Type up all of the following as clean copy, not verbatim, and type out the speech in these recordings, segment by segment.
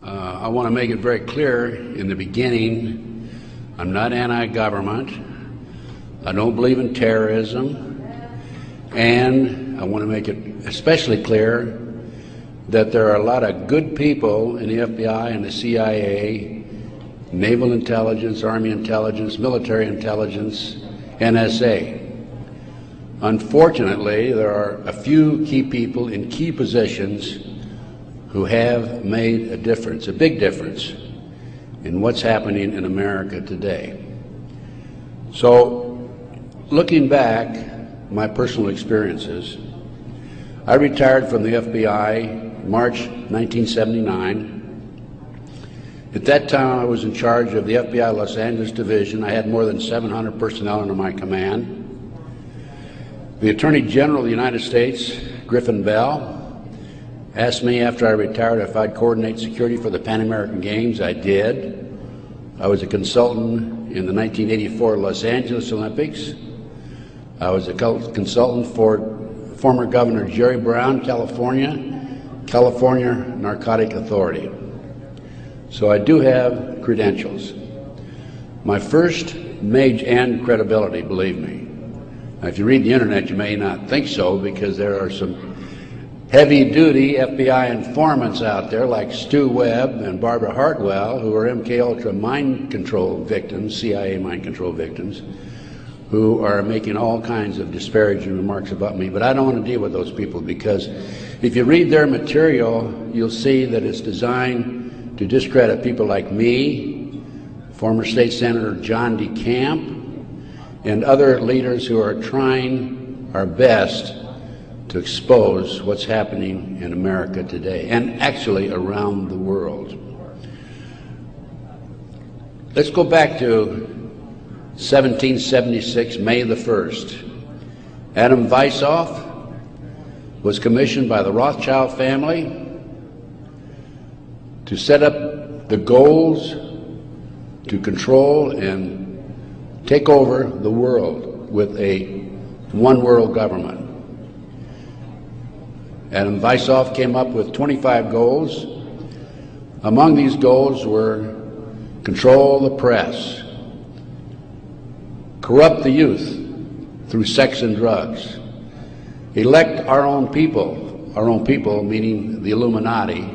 I want to make it very clear in the beginning, I'm not anti-government. I don't believe in terrorism. And I want to make it especially clear that there are a lot of good people in the FBI and the CIA, naval intelligence, army intelligence, military intelligence, NSA. Unfortunately, there are a few key people in key positions who have made a difference, a big difference, in what's happening in America today. So, looking back, my personal experiences, I retired from the FBI March 1979. At that time, I was in charge of the FBI Los Angeles Division. I had more than 700 personnel under my command. The Attorney General of the United States, Griffin Bell, asked me after I retired if I'd coordinate security for the Pan American Games. I did. I was a consultant in the 1984 Los Angeles Olympics. I was a consultant for former Governor Jerry Brown, California Narcotic Authority. So I do have credentials. My first major and credibility, believe me. Now, if you read the internet, you may not think so, because there are some heavy-duty FBI informants out there like Stu Webb and Barbara Hartwell, who are MK-Ultra mind control victims, CIA mind control victims, who are making all kinds of disparaging remarks about me. But I don't want to deal with those people, because if you read their material, you'll see that it's designed to discredit people like me, former State Senator John DeCamp, and other leaders who are trying our best to expose what's happening in America today, and actually around the world. Let's go back to 1776, May the 1st. Adam Weishoff was commissioned by the Rothschild family to set up the goals to control and take over the world with a one world government. Adam Weishoff came up with 25 goals. Among these goals were control the press, corrupt the youth through sex and drugs, elect our own people meaning the Illuminati,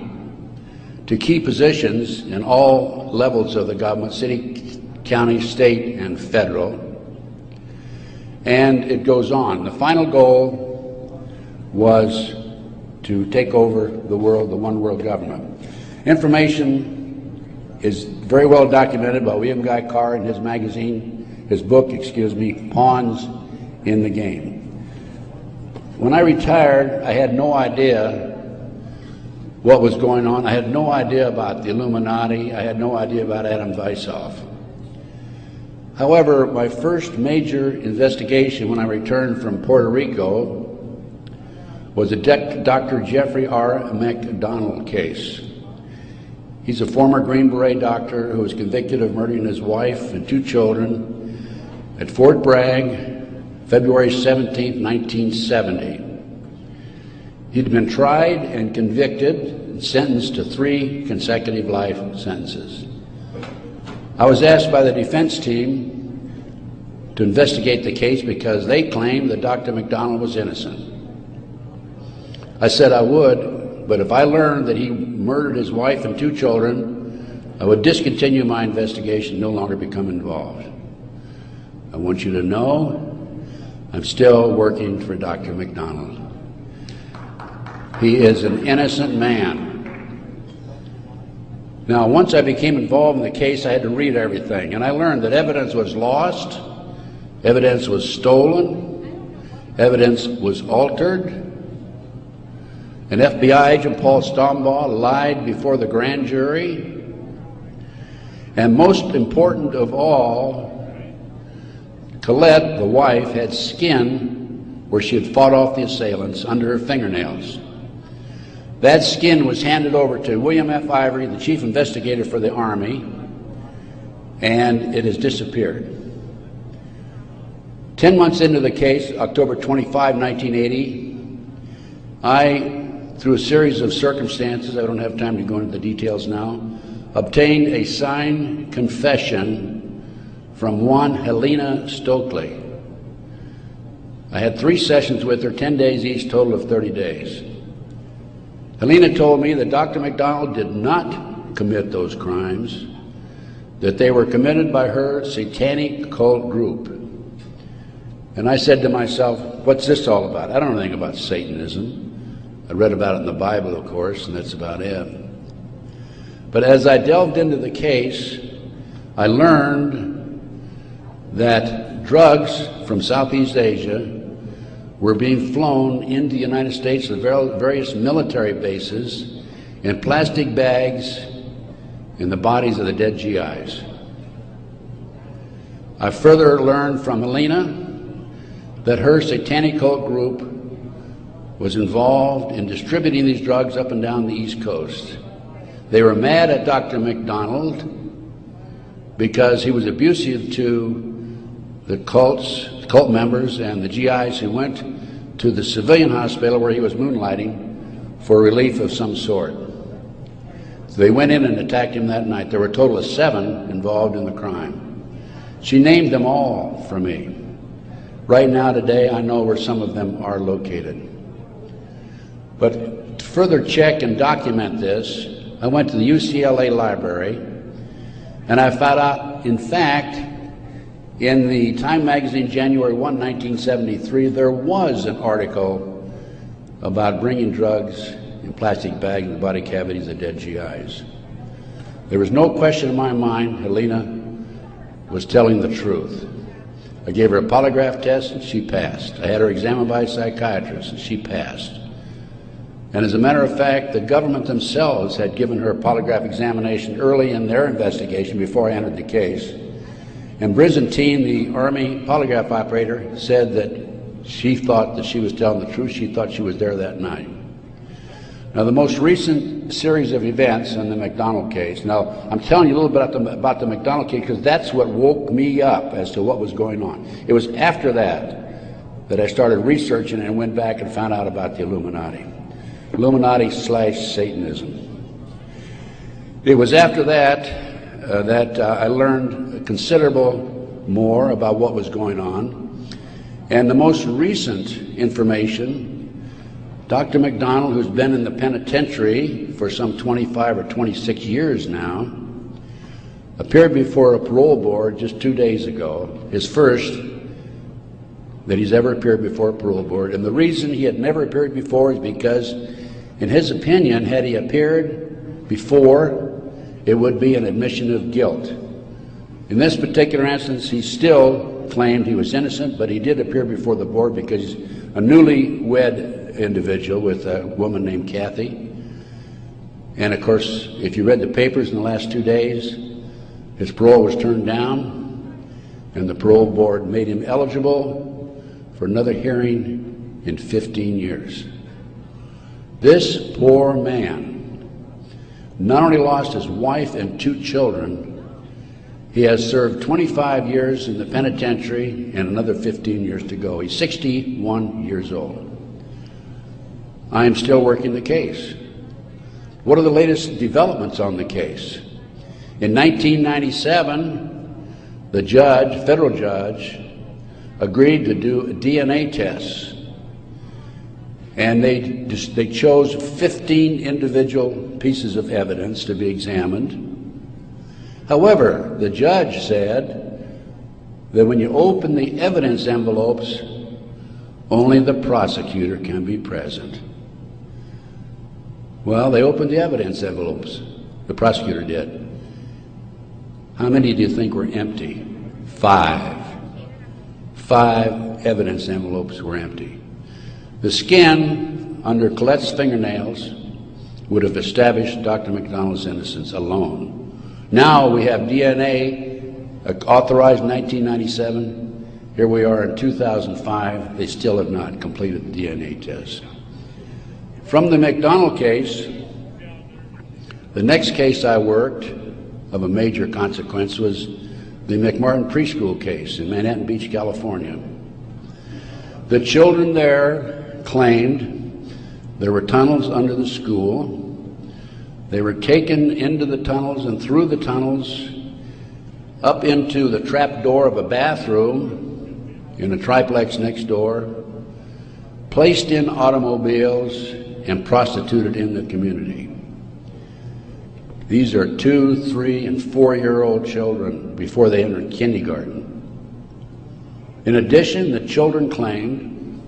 to key positions in all levels of the government, city, county, state, and federal. And it goes on. The final goal was to take over the world, the one world government. Information is very well documented by William Guy Carr in his magazine, his book, Pawns in the Game. When I retired, I had no idea what was going on. I had no idea about the Illuminati. I had no idea about Adam Weishoff. However, my first major investigation when I returned from Puerto Rico was a Dr. Jeffrey R. McDonald case. He's a former Green Beret doctor who was convicted of murdering his wife and 2 children at Fort Bragg, February 17, 1970. He'd been tried and convicted and sentenced to 3 consecutive life sentences. I was asked by the defense team to investigate the case because they claimed that Dr. McDonald was innocent. I said I would, but if I learned that he murdered his wife and 2 children, I would discontinue my investigation, no longer become involved. I want you to know I'm still working for Dr. McDonald. He is an innocent man. Now, once I became involved in the case, I had to read everything, and I learned that evidence was lost, evidence was stolen, evidence was altered. An FBI agent, Paul Stombaugh, lied before the grand jury. And most important of all, Colette, the wife, had skin where she had fought off the assailants under her fingernails. That skin was handed over to William F. Ivory, the chief investigator for the Army, and it has disappeared. 10 months into the case, October 25, 1980, I through a series of circumstances, I don't have time to go into the details now, obtained a signed confession from one Helena Stokely. I had 3 sessions with her, 10 days each, total of 30 days. Helena told me that Dr. McDonald did not commit those crimes, that they were committed by her satanic cult group. And I said to myself, what's this all about? I don't know anything about Satanism. I read about it in the Bible, of course, and that's about it. But as I delved into the case, I learned that drugs from Southeast Asia were being flown into the United States to various military bases in plastic bags in the bodies of the dead GIs. I further learned from Helena that her satanic cult group was involved in distributing these drugs up and down the East Coast. They were mad at Dr. McDonald because he was abusive to the cult members and the GIs who went to the civilian hospital where he was moonlighting for relief of some sort. So they went in and attacked him that night. There were a total of 7 involved in the crime. She named them all for me. Right now, today, I know where some of them are located. But to further check and document this, I went to the UCLA library, and I found out, in fact, in the Time magazine, January 1, 1973, there was an article about bringing drugs in plastic bags in the body cavities of dead GIs. There was no question in my mind Helena was telling the truth. I gave her a polygraph test and she passed. I had her examined by a psychiatrist and she passed. And as a matter of fact, the government themselves had given her a polygraph examination early in their investigation before I entered the case. And Byzantine, the Army polygraph operator, said that she thought that she was telling the truth. She thought she was there that night. Now, the most recent series of events in the McDonald case, now I'm telling you a little bit about the McDonald case because that's what woke me up as to what was going on. It was after that I started researching and went back and found out about the Illuminati. Illuminati/Satanism. It was after that I learned considerable more about what was going on. And the most recent information, Dr. McDonald, who's been in the penitentiary for some 25 or 26 years now, appeared before a parole board just 2 days ago, his first that he's ever appeared before a parole board. And the reason he had never appeared before is because, in his opinion, had he appeared before, it would be an admission of guilt. In this particular instance, he still claimed he was innocent, but he did appear before the board because he's a newly-wed individual with a woman named Kathy. And of course, if you read the papers in the last 2 days, his parole was turned down, and the parole board made him eligible for another hearing in 15 years. This poor man not only lost his wife and 2 children, he has served 25 years in the penitentiary and another 15 years to go. He's 61 years old. I am still working the case. What are the latest developments on the case? In 1997, the judge, federal judge, agreed to do DNA tests. And they chose 15 individual pieces of evidence to be examined. However, the judge said that when you open the evidence envelopes, only the prosecutor can be present. Well, they opened the evidence envelopes. The prosecutor did. How many do you think were empty? 5. 5 evidence envelopes were empty. The skin under Colette's fingernails would have established Dr. McDonald's innocence alone. Now we have DNA authorized in 1997. Here we are in 2005. They still have not completed the DNA test. From the McDonald case, the next case I worked of a major consequence was the McMartin preschool case in Manhattan Beach, California. The children there claimed There were tunnels under the school. They were taken into the tunnels and through the tunnels up into the trap door of a bathroom in a triplex next door, placed in automobiles, and prostituted in the community. These are 2-, 3-, and 4-year-old children before they entered kindergarten. In addition, the children claimed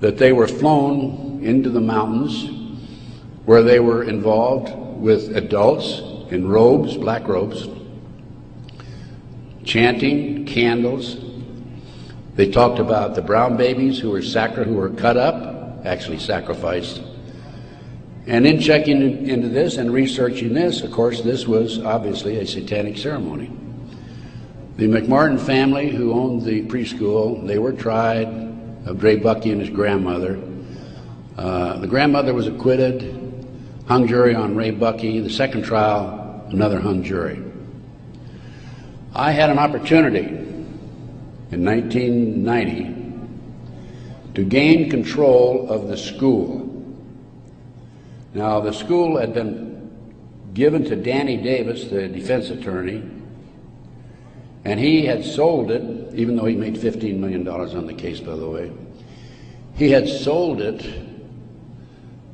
that they were flown into the mountains where they were involved with adults in robes, black robes, chanting, candles. They talked about the brown babies who were cut up, actually sacrificed. And in checking into this and researching this, of course, this was obviously a satanic ceremony. The McMartin family, who owned the preschool, they were tried of Ray Bucky and his grandmother. The grandmother was acquitted, hung jury on Ray Bucky. The second trial, another hung jury. I had an opportunity in 1990 to gain control of the school. Now, the school had been given to Danny Davis, the defense attorney, and he had sold it, even though he made $15 million on the case, by the way. He had sold it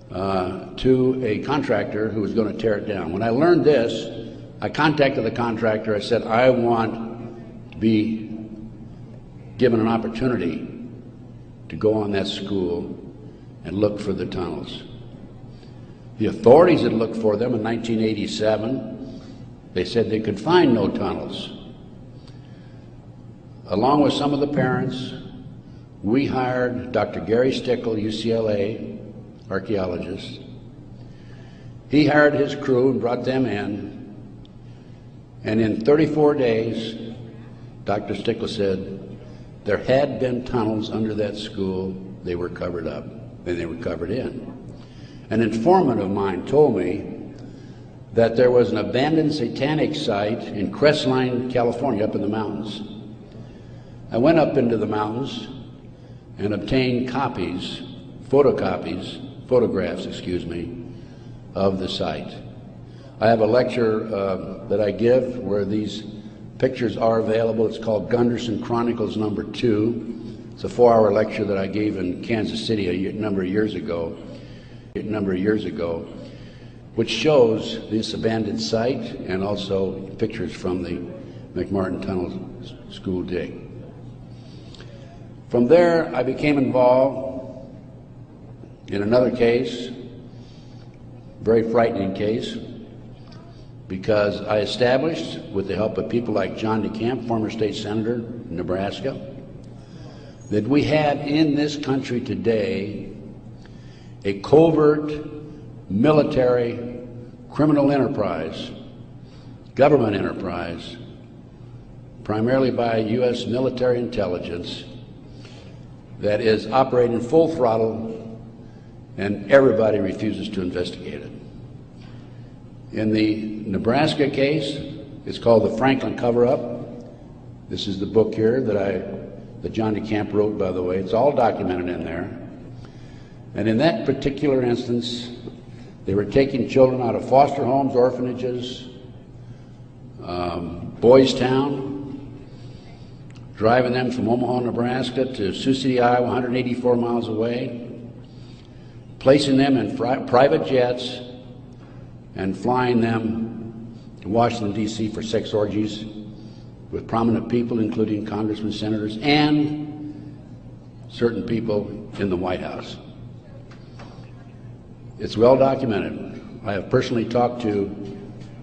to a contractor who was going to tear it down. When I learned this, I contacted the contractor. I said, I want to be given an opportunity to go on that school and look for the tunnels. The authorities had looked for them in 1987. They said they could find no tunnels. Along with some of the parents, we hired Dr. Gary Stickle, UCLA archaeologist. He hired his crew and brought them in. And in 34 days, Dr. Stickle said there had been tunnels under that school. They were covered up, and they were covered in. An informant of mine told me that there was an abandoned satanic site in Crestline, California, up in the mountains. I went up into the mountains and obtained photographs, of the site. I have a lecture that I give where these pictures are available. It's called Gundersen Chronicles No. 2. It's a 4-hour lecture that I gave in Kansas City a number of years ago, which shows this abandoned site and also pictures from the McMartin Tunnel school dig. From there, I became involved in another case, very frightening case, because I established, with the help of people like John DeCamp, former state senator in Nebraska, that we had in this country today a covert military criminal enterprise, government enterprise, primarily by U.S. military intelligence, that is operating full throttle, and everybody refuses to investigate it. In the Nebraska case, it's called the Franklin Cover-Up. This is the book here that John DeCamp wrote, by the way. It's all documented in there. And in that particular instance, they were taking children out of foster homes, orphanages, Boys Town, driving them from Omaha, Nebraska to Sioux City, Iowa, 184 miles away, placing them in private jets and flying them to Washington, D.C. for sex orgies with prominent people, including congressmen, senators, and certain people in the White House. It's well documented. I have personally talked to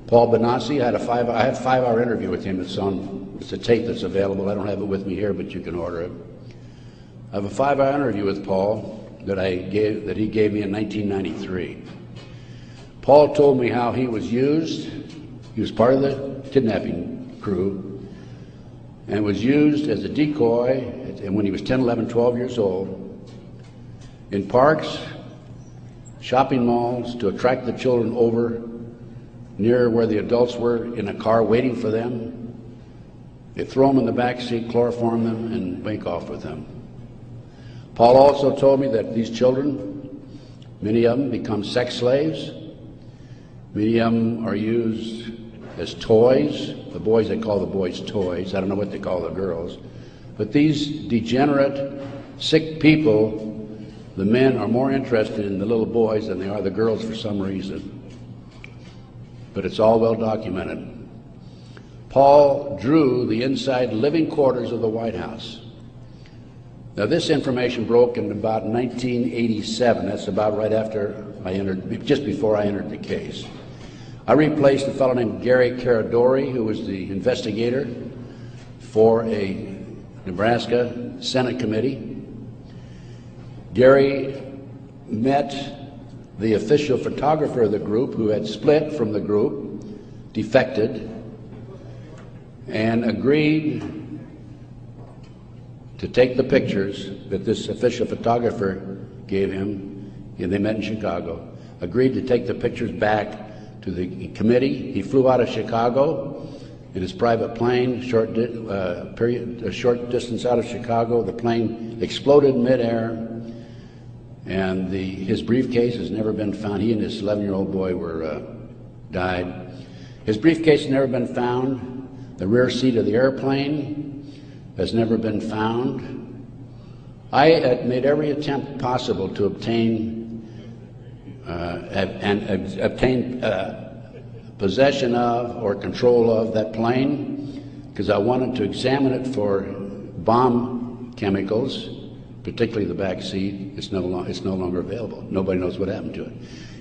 Paul Benassi. I had a 5-hour interview with him. It's a tape that's available. I don't have it with me here, but you can order it. I have a 5-hour interview with Paul that he gave me in 1993. Paul told me how he was used. He was part of the kidnapping crew and was used as a decoy when he was 10, 11, 12 years old in parks, shopping malls, to attract the children over near where the adults were in a car waiting for them. They throw them in the back seat, chloroform them, and make off with them. Paul also told me that these children Many of them become sex slaves. Many of them are used as toys. The boys, they call the boys toys. I don't know what they call the girls. But these degenerate, sick people, the men are more interested in the little boys than they are the girls for some reason. But it's all well documented. Paul drew the inside living quarters of the White House. Now, this information broke in about 1987. That's about right after I entered, just before I entered the case. I replaced a fellow named Gary Caradori, who was the investigator for a Nebraska Senate committee. Gary met the official photographer of the group, who had split from the group, defected, and agreed to take the pictures that this official photographer gave him, and they met in Chicago, agreed to take the pictures back to the committee. He flew out of Chicago in his private plane, a short distance out of Chicago. The plane exploded in midair, and his briefcase has never been found. He and his 11-year-old boy died. His briefcase has never been found. The rear seat of the airplane has never been found. I had made every attempt possible to obtain possession of or control of that plane, because I wanted to examine it for bomb chemicals, particularly the back seat. It's no longer available. Nobody knows what happened to it.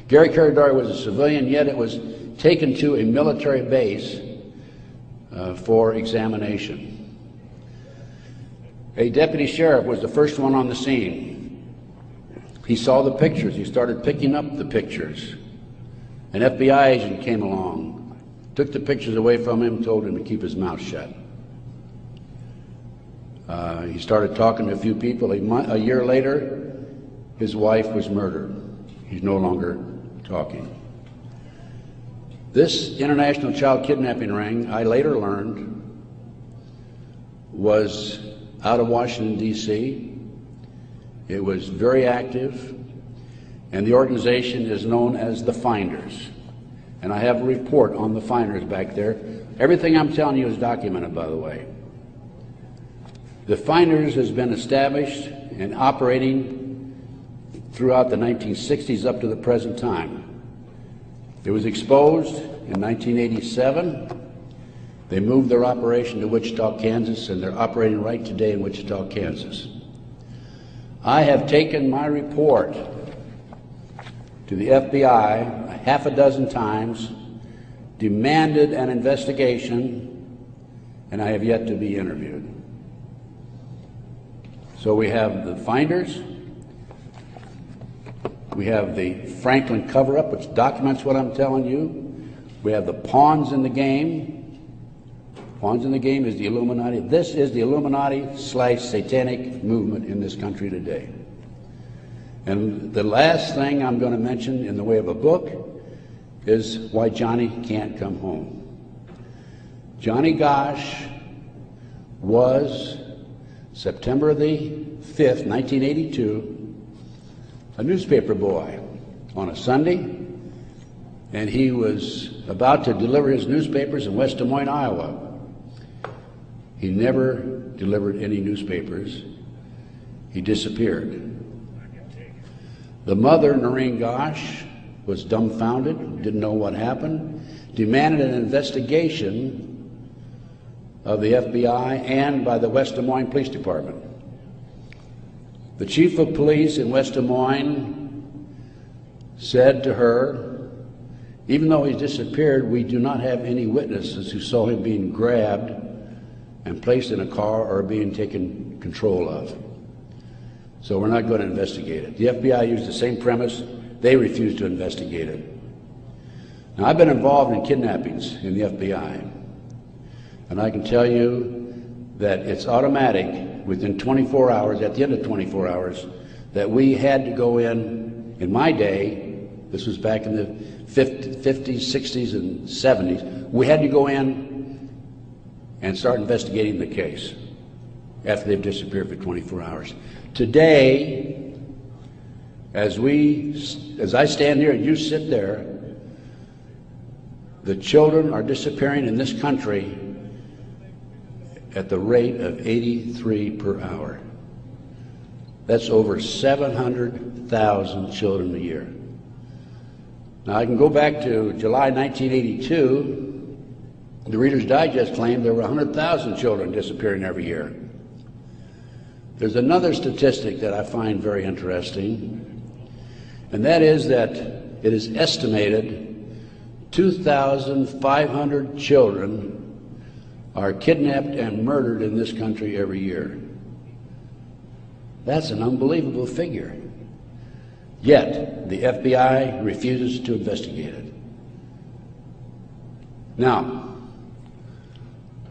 Gary Caradori was a civilian, yet it was taken to a military base for examination. A deputy sheriff was the first one on the scene. He saw the pictures. He started picking up the pictures. An FBI agent came along, took the pictures away from him, told him to keep his mouth shut. He started talking to a few people. A year later, his wife was murdered. He's no longer talking. This international child kidnapping ring, I later learned, was out of Washington, D.C. It was very active, and the organization is known as the Finders. And I have a report on the Finders back there. Everything I'm telling you is documented, by the way. The Finders has been established and operating throughout the 1960s up to the present time. It was exposed in 1987. They moved their operation to Wichita, Kansas, and they're operating right today in Wichita, Kansas. I have taken my report to the FBI a half a dozen times, demanded an investigation, and I have yet to be interviewed. So we have the Finders, we have the Franklin cover-up, which documents what I'm telling you. We have the pawns in the game. Pawns in the game is the Illuminati. This is the Illuminati/satanic movement in this country today. And the last thing I'm going to mention in the way of a book is why Johnny can't come home. Johnny Gosch was, September the 5th, 1982, a newspaper boy on a Sunday, and he was about to deliver his newspapers in West Des Moines, Iowa. He never delivered any newspapers. He disappeared. The mother, Noreen Gosch, was dumbfounded, didn't know what happened, demanded an investigation of the FBI and by the West Des Moines Police Department. The chief of police in West Des Moines said to her, even though he's disappeared, we do not have any witnesses who saw him being grabbed and placed in a car or being taken control of. So we're not going to investigate it. The FBI used the same premise. They refused to investigate it. Now, I've been involved in kidnappings in the FBI, and I can tell you that it's automatic within 24 hours, at the end of 24 hours, that we had to go in my day, this was back in the 50s, 60s, and 70s, we had to go in and start investigating the case after they've disappeared for 24 hours. Today, As I stand here and you sit there, the children are disappearing in this country at the rate of 83 per hour. That's over 700,000 children a year. Now I can go back to July 1982. The Reader's Digest claimed there were 100,000 children disappearing every year. There's another statistic that I find very interesting, and that is that it is estimated 2,500 children are kidnapped and murdered in this country every year. That's an unbelievable figure. Yet, the FBI refuses to investigate it. Now,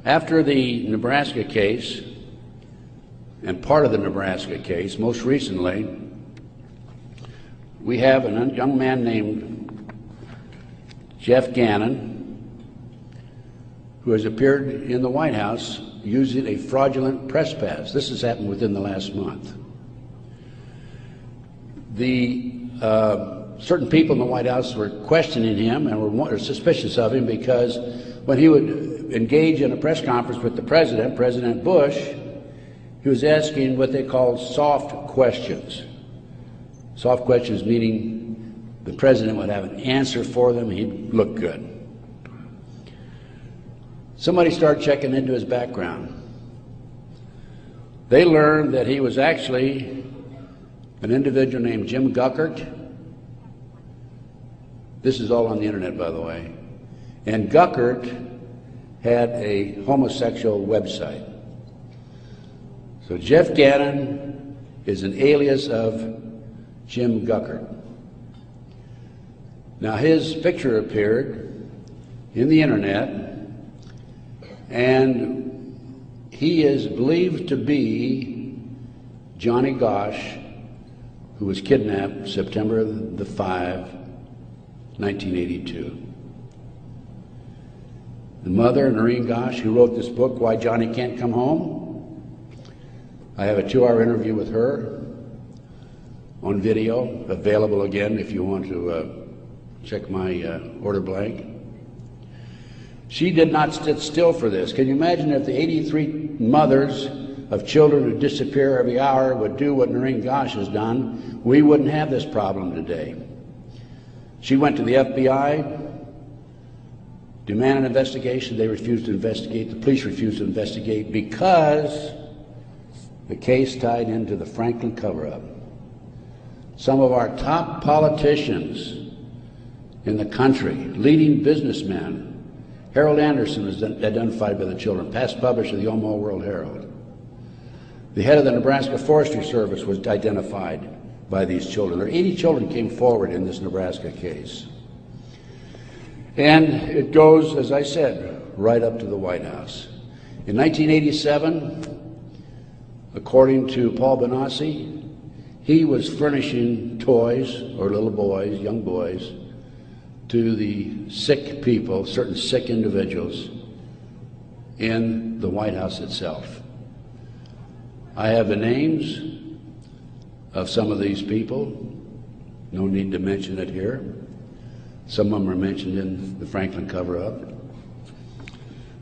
after the Nebraska case, and part of the Nebraska case, most recently, we have a young man named Jeff Gannon, who has appeared in the White House using a fraudulent press pass. This has happened within the last month. Certain people in the White House were questioning him and were suspicious of him because when he would engage in a press conference with the president, President Bush, he was asking what they call soft questions. Soft questions meaning the president would have an answer for them, he'd look good. Somebody started checking into his background. They learned that he was actually an individual named Jim Guckert. This is all on the internet, by the way. And Guckert had a homosexual website. So Jeff Gannon is an alias of Jim Guckert. Now his picture appeared in the internet, and he is believed to be Johnny Gosch, who was kidnapped September the 5, 1982. The mother, Noreen Gosch, who wrote this book, Why Johnny Can't Come Home, I have a 2-hour interview with her on video, available again if you want to check my order blank. She did not sit still for this. Can you imagine if the 83 mothers of children who disappear every hour would do what Noreen Gosch has done? We wouldn't have this problem today. She went to the FBI, demanded an investigation. They refused to investigate. The police refused to investigate because the case tied into the Franklin cover-up. Some of our top politicians in the country, leading businessmen, Harold Anderson was identified by the children, past publisher of the Omaha World Herald. The head of the Nebraska Forestry Service was identified by these children. There 80 children came forward in this Nebraska case. And it goes, as I said, right up to the White House. In 1987, according to Paul Benassi, he was furnishing toys, or little boys, young boys, to the sick people, certain sick individuals, in the White House itself. I have the names of some of these people. No need to mention it here. Some of them are mentioned in the Franklin cover-up.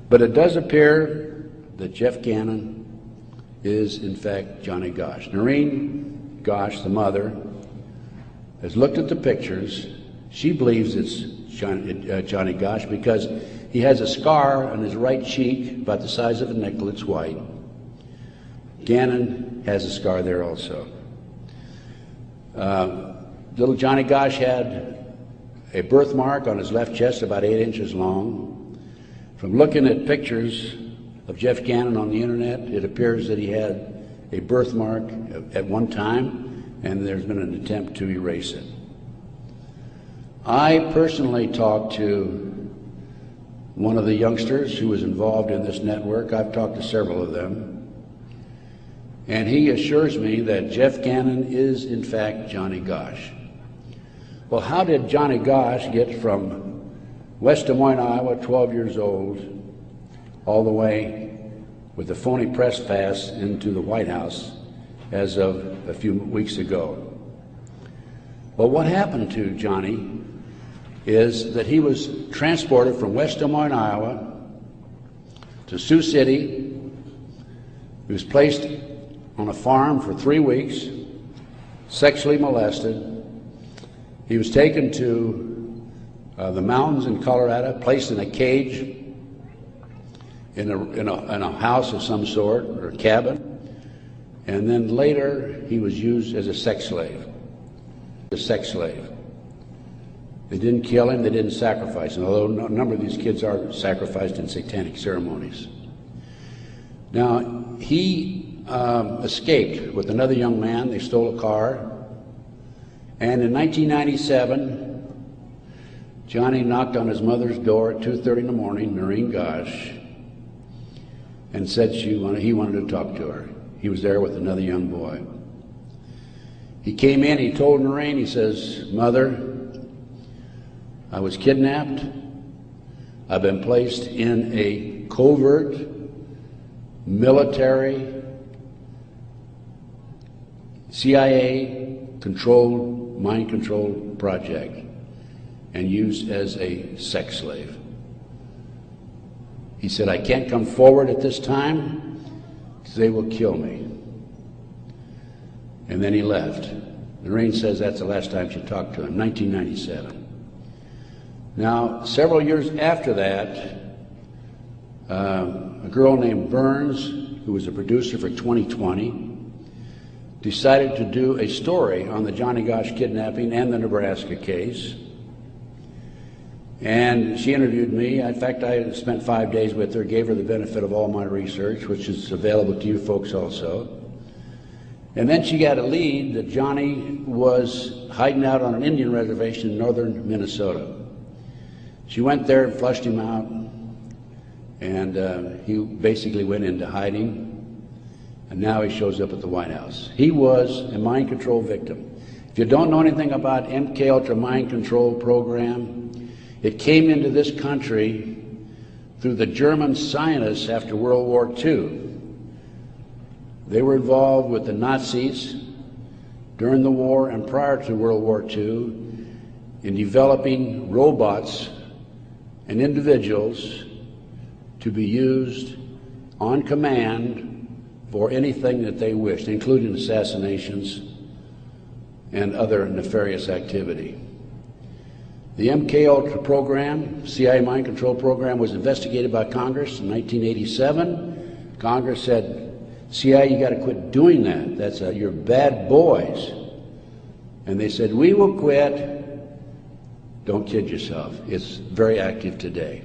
But it does appear that Jeff Gannon is, in fact, Johnny Gosch. Noreen Gosch, the mother, has looked at the pictures. She believes it's Johnny Gosch because he has a scar on his right cheek about the size of a nickel. It's white. Gannon has a scar there also. Little Johnny Gosch had a birthmark on his left chest about 8 inches long. From looking at pictures of Jeff Gannon on the internet, it appears that he had a birthmark at one time, and there's been an attempt to erase it. I personally talked to one of the youngsters who was involved in this network. I've talked to several of them. And he assures me that Jeff Gannon is, in fact, Johnny Gosch. Well, how did Johnny Gosch get from West Des Moines, Iowa, 12 years old, all the way with a phony press pass into the White House as of a few weeks ago? Well, what happened to Johnny is that he was transported from West Des Moines, Iowa to Sioux City. He was placed on a farm for 3 weeks, sexually molested. He was taken to the mountains in Colorado, placed in a cage in a house of some sort, or a cabin, and then later he was used as a sex slave. They didn't kill him, they didn't sacrifice him, although a number of these kids are sacrificed in satanic ceremonies. Now, he escaped with another young man. They stole a car, and in 1997, Johnny knocked on his mother's door at 2:30 in the morning, Noreen Gosh, and said he wanted to talk to her. He was there with another young boy. He came in, he told Noreen, he says, "Mother, I was kidnapped. I've been placed in a covert military CIA-controlled, mind-controlled project and used as a sex slave." He said, "I can't come forward at this time because they will kill me." And then he left. Noreen says that's the last time she talked to him, 1997. Now, several years after that, a girl named Burns, who was a producer for 2020, decided to do a story on the Johnny Gosch kidnapping and the Nebraska case. And she interviewed me. In fact, I spent 5 days with her, gave her the benefit of all my research, which is available to you folks also. And then she got a lead that Johnny was hiding out on an Indian reservation in northern Minnesota. She went there and flushed him out, and he basically went into hiding, and now he shows up at the White House. He was a mind control victim. If you don't know anything about MK Ultra mind control program, it came into this country through the German scientists after World War II. They were involved with the Nazis during the war and prior to World War II in developing robots and individuals to be used on command for anything that they wished, including assassinations and other nefarious activity. The MK Ultra program, CIA mind control program, was investigated by Congress in 1987. Congress said, CIA, you got to quit doing that. That's you're bad boys. And they said, we will quit. Don't kid yourself. It's very active today.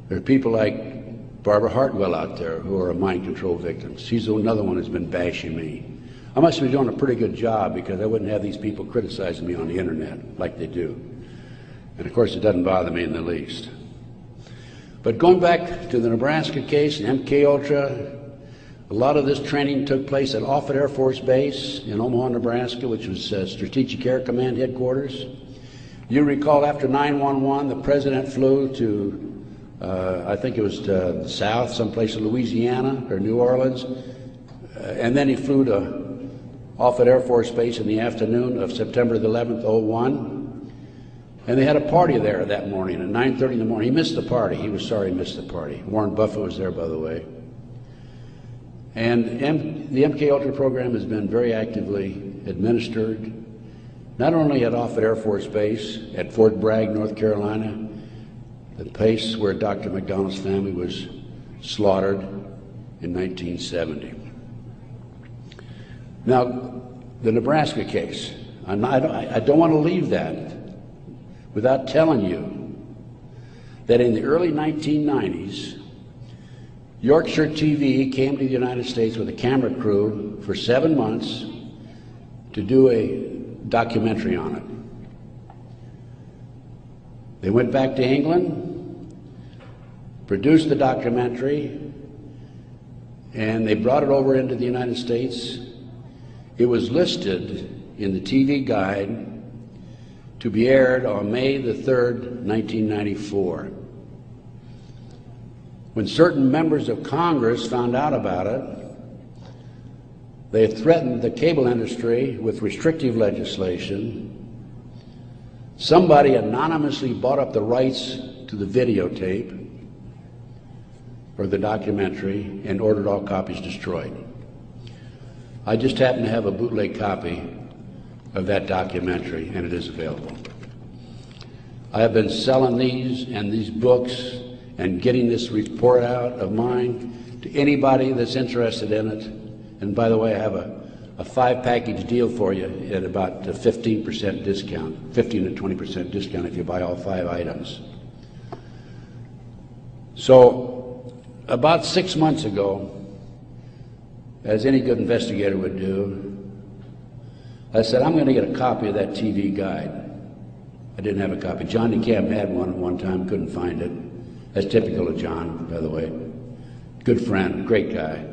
There are people like Barbara Hartwell out there who are mind control victims. She's another one who's been bashing me. I must be doing a pretty good job because I wouldn't have these people criticizing me on the internet like they do. And of course, it doesn't bother me in the least. But going back to the Nebraska case and MK Ultra, a lot of this training took place at Offutt Air Force Base in Omaha, Nebraska, which was Strategic Air Command headquarters. You recall after 9/11, the president flew to, I think it was to the south, someplace in Louisiana or New Orleans, and then he flew to Offutt Air Force Base in the afternoon of September the 11th, 2001, and they had a party there that morning at 9:30 in the morning. He missed the party. He was sorry he missed the party. Warren Buffett was there, by the way. And the MK Ultra program has been very actively administered, not only at Offutt Air Force Base, at Fort Bragg, North Carolina, the place where Dr. McDonald's family was slaughtered in 1970. Now, the Nebraska case, I don't want to leave that without telling you that in the early 1990s, Yorkshire TV came to the United States with a camera crew for 7 months to do a documentary on it. They went back to England, produced the documentary, and they brought it over into the United States. It was listed in the TV guide to be aired on May the 3rd, 1994. When certain members of Congress found out about it, they threatened the cable industry with restrictive legislation Somebody anonymously bought up the rights to the videotape or the documentary and ordered all copies destroyed. I just happen to have a bootleg copy of that documentary, and it is available. I have been selling these and these books and getting this report out of mine to anybody that's interested in it. And by the way, I have a 5-package deal for you at about a 15% discount, 15 to 20% discount if you buy all 5 items. So about 6 months ago, as any good investigator would do, I said, I'm going to get a copy of that TV guide. I didn't have a copy. John DeCamp had one at one time, couldn't find it. That's typical of John, by the way. Good friend, great guy.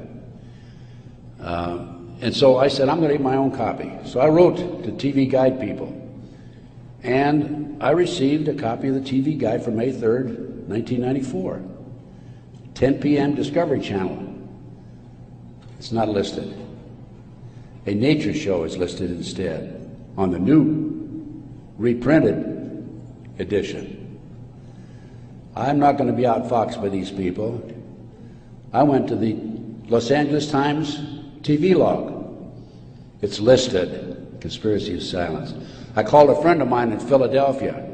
And so I said, I'm going to get my own copy. So I wrote to TV Guide people, and I received a copy of the TV Guide for May 3rd, 1994. 10 p.m. Discovery Channel. It's not listed. A nature show is listed instead on the new reprinted edition. I'm not going to be outfoxed by these people. I went to the Los Angeles Times TV log. It's listed, Conspiracy of Silence. I called a friend of mine in Philadelphia,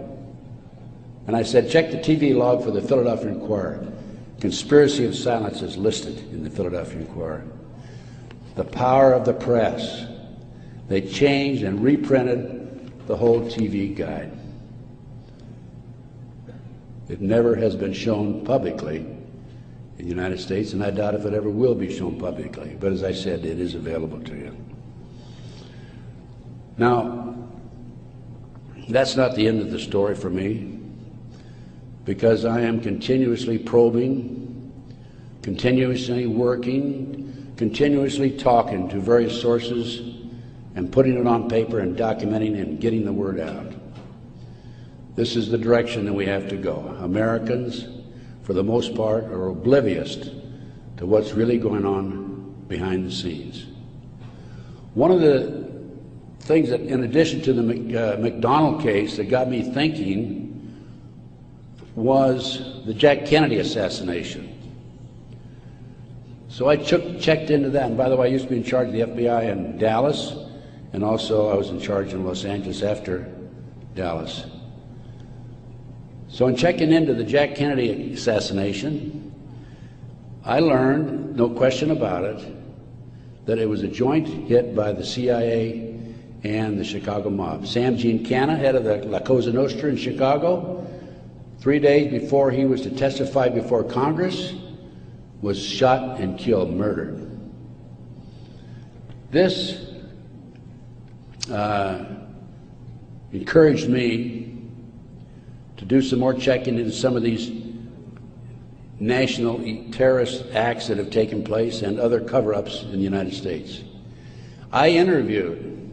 and I said, check the TV log for the Philadelphia Inquirer. Conspiracy of Silence is listed in the Philadelphia Inquirer. The power of the press. They changed and reprinted the whole TV guide. It never has been shown publicly in the United States, and I doubt if it ever will be shown publicly. But as I said, it is available to you. Now, that's not the end of the story for me, because I am continuously probing, continuously working, continuously talking to various sources and putting it on paper and documenting and getting the word out. This is the direction that we have to go. Americans, for the most part, are oblivious to what's really going on behind the scenes. One of the things that, in addition to the McDonald case, that got me thinking was the Jack Kennedy assassination. So I checked into that, and by the way, I used to be in charge of the FBI in Dallas, and also I was in charge in Los Angeles after Dallas. So in checking into the Jack Kennedy assassination, I learned, no question about it, that it was a joint hit by the CIA and the Chicago mob. Sam Giancana, head of the La Cosa Nostra in Chicago, 3 days before he was to testify before Congress, was shot and killed, murdered. This encouraged me to do some more checking into some of these national terrorist acts that have taken place and other cover-ups in the United States. I interviewed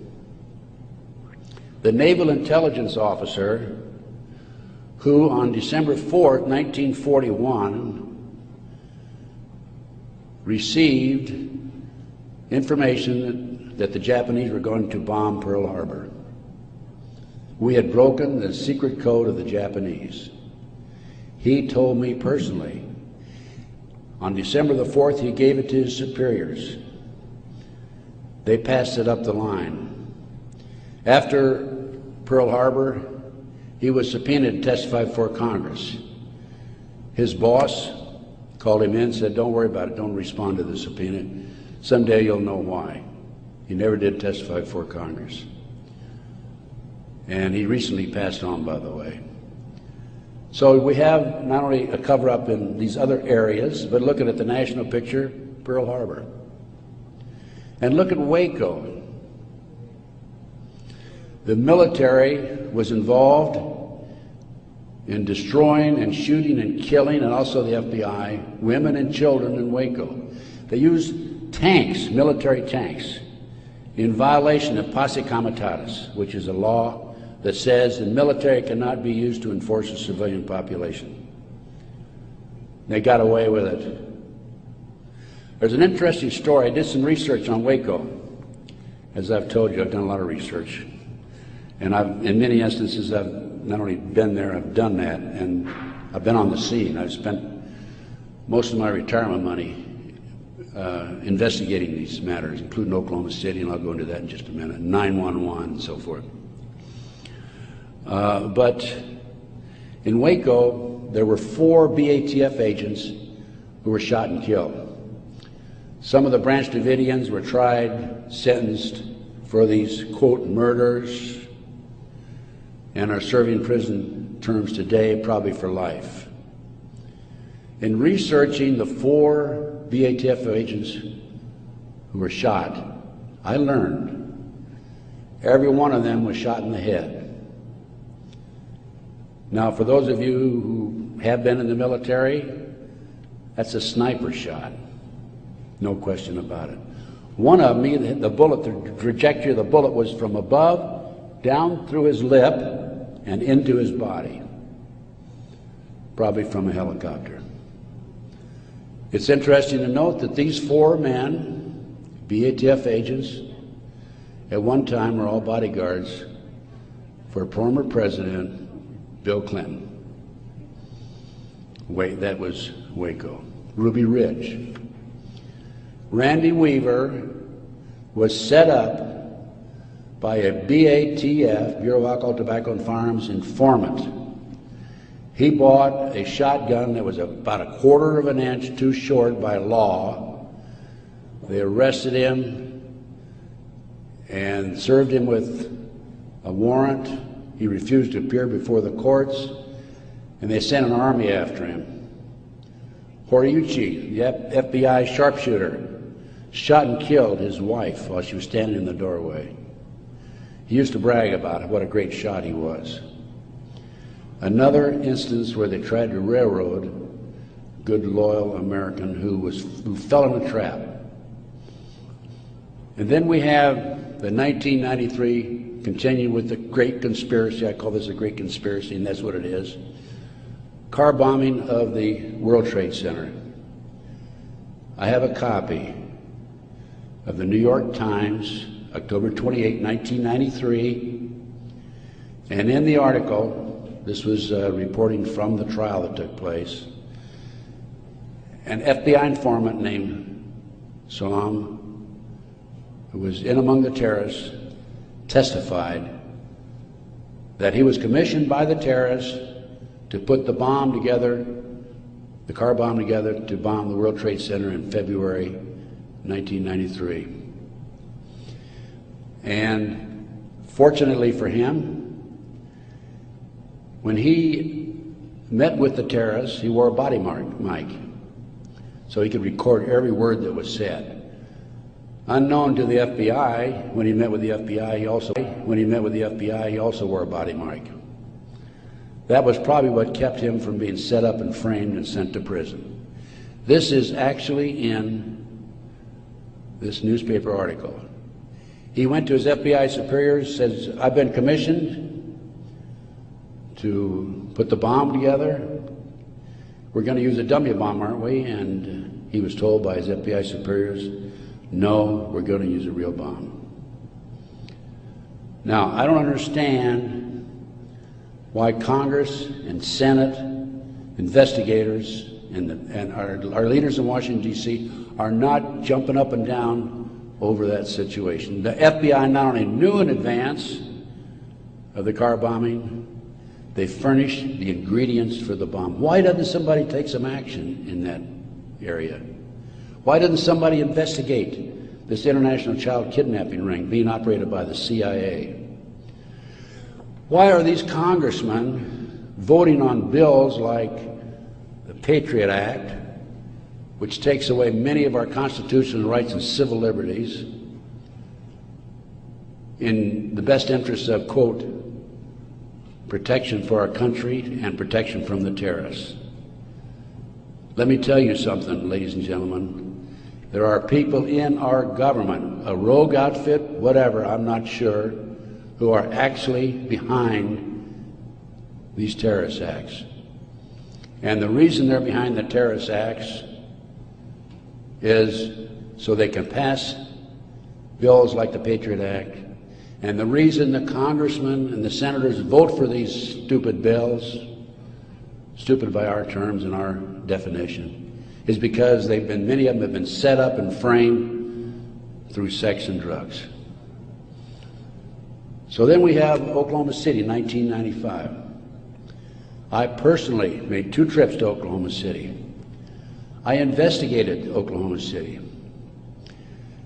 the naval intelligence officer who on December 4th, 1941, received information that the Japanese were going to bomb Pearl Harbor. We had broken the secret code of the Japanese. He told me personally, on December the 4th, he gave it to his superiors. They passed it up the line. After Pearl Harbor, he was subpoenaed to testify before Congress. His boss called him in, said, don't worry about it, don't respond to the subpoena. Someday you'll know why. He never did testify before Congress. And he recently passed on, by the way. So we have not only a cover-up in these other areas, but looking at the national picture, Pearl Harbor. And look at Waco. The military was involved in destroying and shooting and killing, and also the FBI, women and children in Waco. They used tanks, military tanks, in violation of posse comitatus, which is a law that says the military cannot be used to enforce a civilian population. They got away with it. There's an interesting story. I did some research on Waco. As I've told you, I've done a lot of research. And in many instances, I've not only been there, I've done that, and I've been on the scene. I've spent most of my retirement money investigating these matters, including Oklahoma City, and I'll go into that in just a minute, 911 and so forth. But in Waco, there were 4 BATF agents who were shot and killed. Some of the Branch Davidians were tried, sentenced for these, quote, murders, and are serving prison terms today, probably for life. In researching the 4 BATF agents who were shot, I learned every one of them was shot in the head. Now, for those of you who have been in the military, that's a sniper shot. No question about it. One of them, the bullet, the trajectory of the bullet was from above, down through his lip, and into his body. Probably from a helicopter. It's interesting to note that these 4 men, BATF agents, at one time were all bodyguards for former President Bill Clinton. That was Waco. Ruby Ridge. Randy Weaver was set up by a BATF, Bureau of Alcohol, Tobacco, and Firearms, informant. He bought a shotgun that was about 1/4 of an inch too short by law. They arrested him and served him with a warrant. He refused to appear before the courts, and they sent an army after him. Horiuchi, the FBI sharpshooter, shot and killed his wife while she was standing in the doorway. He used to brag about it, what a great shot he was. Another instance where they tried to railroad a good, loyal American who fell in a trap. And then we have the 1993, continuing with the great conspiracy. I call this a great conspiracy, and that's what it is. Car bombing of the World Trade Center. I have a copy of the New York Times, October 28, 1993, and in the article, this was reporting from the trial that took place, an FBI informant named Salam, who was in among the terrorists, testified that he was commissioned by the terrorists to put the bomb together, the car bomb together, to bomb the World Trade Center in February 1993. And fortunately for him, when he met with the terrorists, he wore a body mic so he could record every word that was said. Unknown to the FBI, when he met with the FBI, he also wore a body mic. That was probably what kept him from being set up and framed and sent to prison. This is actually in this newspaper article. He went to his FBI superiors, says, I've been commissioned to put the bomb together. We're going to use a dummy bomb, aren't we? And he was told by his FBI superiors, no, we're going to use a real bomb. Now, I don't understand why Congress and Senate, investigators, and our leaders in Washington, D.C. are not jumping up and down over that situation. The FBI not only knew in advance of the car bombing, they furnished the ingredients for the bomb. Why doesn't somebody take some action in that area? Why doesn't somebody investigate this international child kidnapping ring being operated by the CIA? Why are these congressmen voting on bills like the Patriot Act, which takes away many of our constitutional rights and civil liberties in the best interests of, quote, protection for our country and protection from the terrorists? Let me tell you something, ladies and gentlemen. There are people in our government, a rogue outfit, whatever, I'm not sure, who are actually behind these terrorist acts. And the reason they're behind the terrorist acts is so they can pass bills like the Patriot Act And the reason the congressmen and the senators vote for these stupid bills, stupid by our terms and our definition, is because many of them have been set up and framed through sex and drugs. So then we have Oklahoma City, 1995. I personally made 2 trips to Oklahoma City. I investigated Oklahoma City.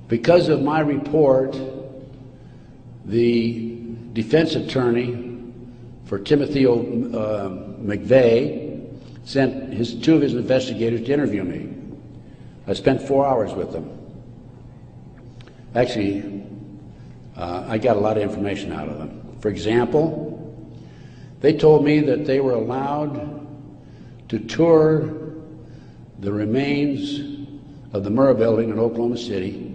Because of my report, the defense attorney for Timothy McVeigh sent 2 of his investigators to interview me. I spent 4 hours with them. Actually, I got a lot of information out of them. For example, they told me that they were allowed to tour the remains of the Murrah building in Oklahoma City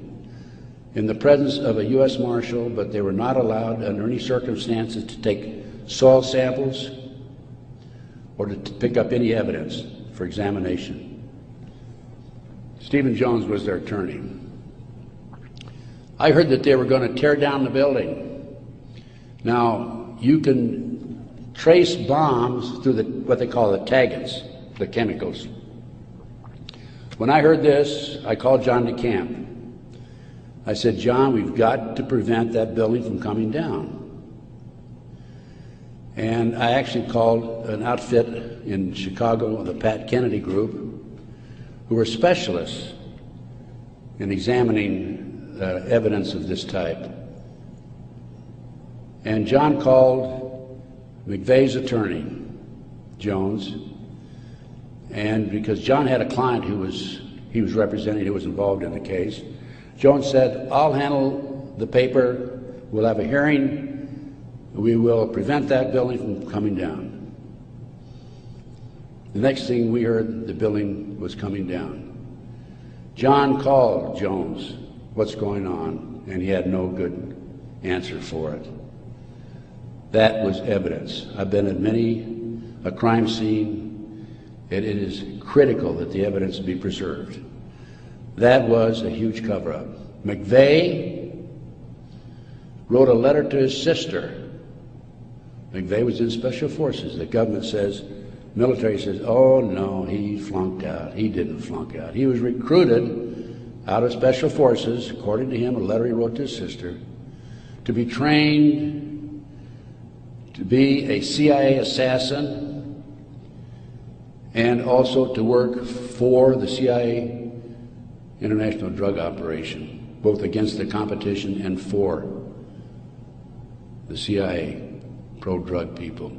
in the presence of a U.S. Marshal, but they were not allowed under any circumstances to take soil samples or to pick up any evidence for examination. Stephen Jones was their attorney. I heard that they were going to tear down the building. Now, you can trace bombs through what they call the taggants, the chemicals. When I heard this, I called John DeCamp. I said, John, we've got to prevent that building from coming down. And I actually called an outfit in Chicago, the Pat Kennedy Group, who were specialists in examining evidence of this type. And John called McVeigh's attorney, Jones, and because John had a client he was representing who was involved in the case, Jones said, I'll handle the paper, we'll have a hearing, we will prevent that building from coming down. The next thing we heard, the building was coming down. John called Jones, what's going on? And he had no good answer for it. That was evidence. I've been at many a crime scene. It is critical that the evidence be preserved. That was a huge cover-up. McVeigh wrote a letter to his sister. McVeigh was in Special Forces. The government says, military says, oh no, he flunked out. He didn't flunk out. He was recruited out of Special Forces, according to him, a letter he wrote to his sister, to be trained to be a CIA assassin and also to work for the CIA international drug operation, both against the competition and for the CIA pro-drug people.